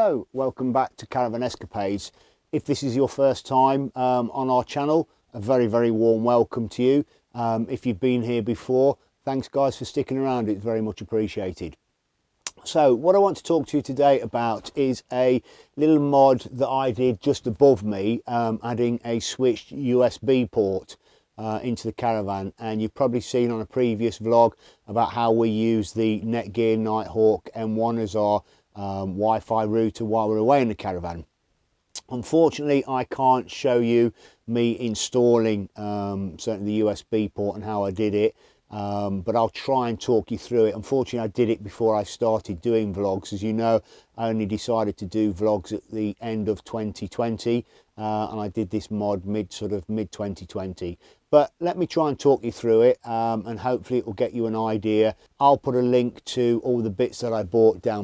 Hello, welcome back to Caravan Escapades. If this is your first time on our channel, a very warm welcome to you. If you've been here before, thanks guys for sticking around, it's very much appreciated. So what I want to talk to you today about is a little mod that I did just above me, adding a switched USB port into the caravan. And you've probably seen on a previous vlog about how we use the Netgear Nighthawk M1 as our Wi-Fi router while we're away in the caravan. Unfortunately, I can't show you me installing certainly the USB port and how I did it, but I'll try and talk you through it. Unfortunately, I did it before I started doing vlogs. As you know, I only decided to do vlogs at the end of 2020, and I did this mod mid 2020. But let me try and talk you through it, and hopefully it will get you an idea. I'll put a link to all the bits that I bought down below.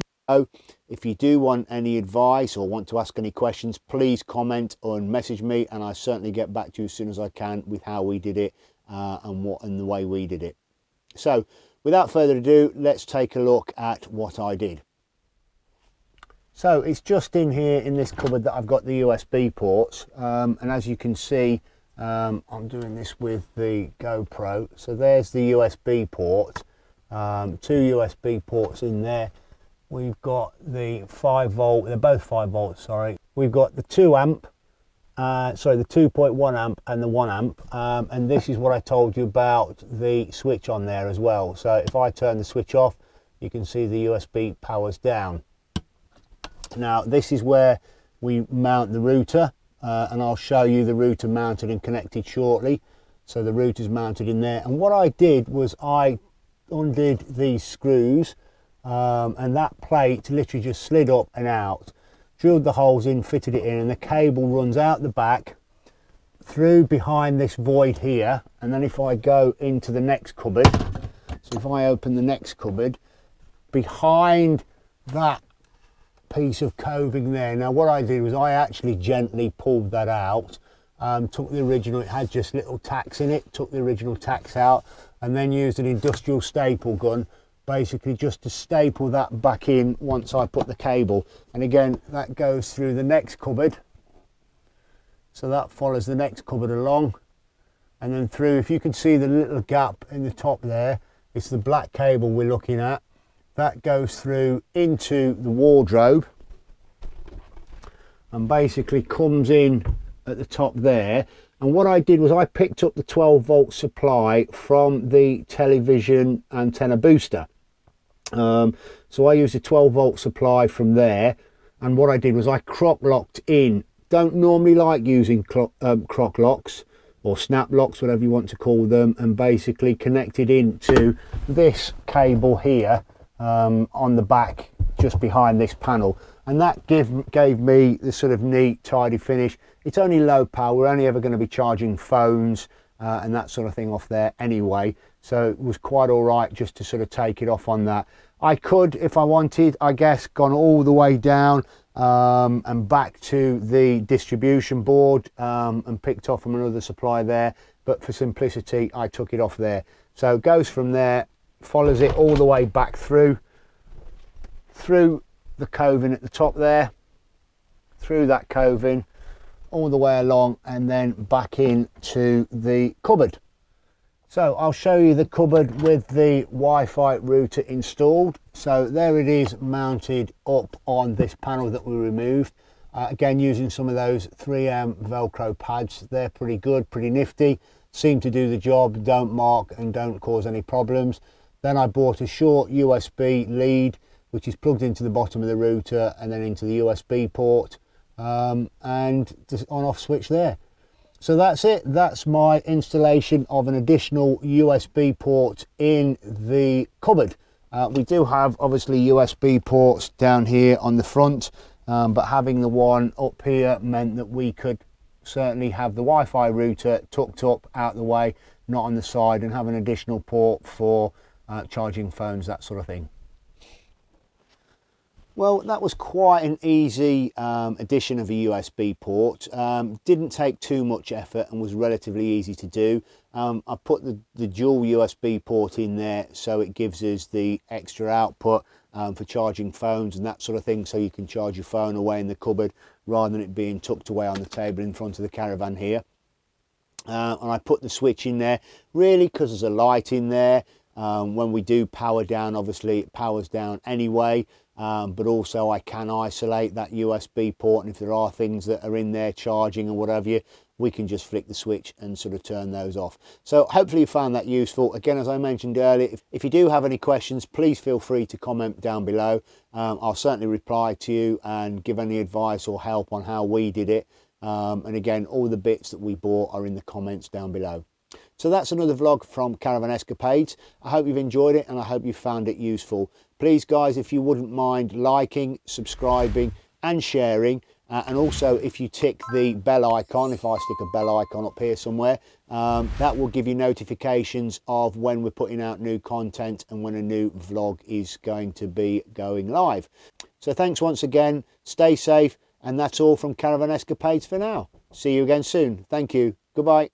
If you do want any advice or want to ask any questions, please comment or message me, and I certainly get back to you as soon as I can with how we did it and the way we did it. So without further ado, let's take a look at what I did. So it's just in here in this cupboard that I've got the USB ports, and as you can see, I'm doing this with the GoPro. So there's the USB port, two USB ports in there. We've got the 5 volt, they're both 5 volts, sorry. We've got the 2 amp, sorry, the 2.1 amp and the 1 amp. And this is what I told you about the switch on there as well. So if I turn the switch off, you can see the USB powers down. Now this is where we mount the router, and I'll show you the router mounted and connected shortly. So the router's mounted in there. And what I did was I undid these screws, and that plate literally just slid up and out, drilled the holes in, fitted it in, and the cable runs out the back through behind this void here. And then if I go into the next cupboard, so if I open the next cupboard, behind that piece of coving there, now what I did was I actually gently pulled that out, took the original, it had just little tacks in it, took the original tacks out, and then used an industrial staple gun basically just to staple that back in once I put the cable. And again, that goes through the next cupboard, so that follows the next cupboard along, and then through, if you can see the little gap in the top there, it's the black cable we're looking at. That goes through into the wardrobe and basically comes in at the top there. And what I did was I picked up the 12 volt supply from the television antenna booster. So I used a 12 volt supply from there, and what I did was I croc locked in. Don't normally like using croc locks or snap locks, whatever you want to call them, and basically connected into this cable here on the back just behind this panel, and that gave me this sort of neat tidy finish. It's only low power, we're only ever going to be charging phones and that sort of thing off there anyway, so it was quite all right just to sort of take it off on that. I could, if I wanted, I guess, gone all the way down and back to the distribution board and picked off from another supply there, but for simplicity I took it off there. So it goes from there, follows it all the way back through the coving at the top there, through that coving, all the way along, and then back into the cupboard. So I'll show you the cupboard with the Wi-Fi router installed. So there it is, mounted up on this panel that we removed. Again, using some of those 3M Velcro pads. They're pretty good, pretty nifty, seem to do the job, don't mark and don't cause any problems. Then I bought a short USB lead, which is plugged into the bottom of the router and then into the USB port, and the on-off switch there. So that's it. That's my installation of an additional USB port in the cupboard. We do have obviously USB ports down here on the front, but having the one up here meant that we could certainly have the Wi-Fi router tucked up out the way, not on the side, and have an additional port for charging phones, that sort of thing. Well, that was quite an easy addition of a USB port. Didn't take too much effort and was relatively easy to do. I put the dual USB port in there so it gives us the extra output for charging phones and that sort of thing, so you can charge your phone away in the cupboard rather than it being tucked away on the table in front of the caravan here. And I put the switch in there really because there's a light in there. When we do power down, obviously it powers down anyway, but also I can isolate that USB port, and if there are things that are in there charging or whatever, we can just flick the switch and sort of turn those off. So hopefully you found that useful. Again, as I mentioned earlier, if you do have any questions, please feel free to comment down below. I'll certainly reply to you and give any advice or help on how we did it. And again, all the bits that we bought are in the comments down below. So that's another vlog from Caravan Escapades. I hope you've enjoyed it and I hope you found it useful. Please guys, if you wouldn't mind liking, subscribing and sharing, and also if you tick the bell icon, if I stick a bell icon up here somewhere, that will give you notifications of when we're putting out new content and when a new vlog is going to be going live. So thanks once again, stay safe, and that's all from Caravan Escapades for now. See you again soon. Thank you. Goodbye.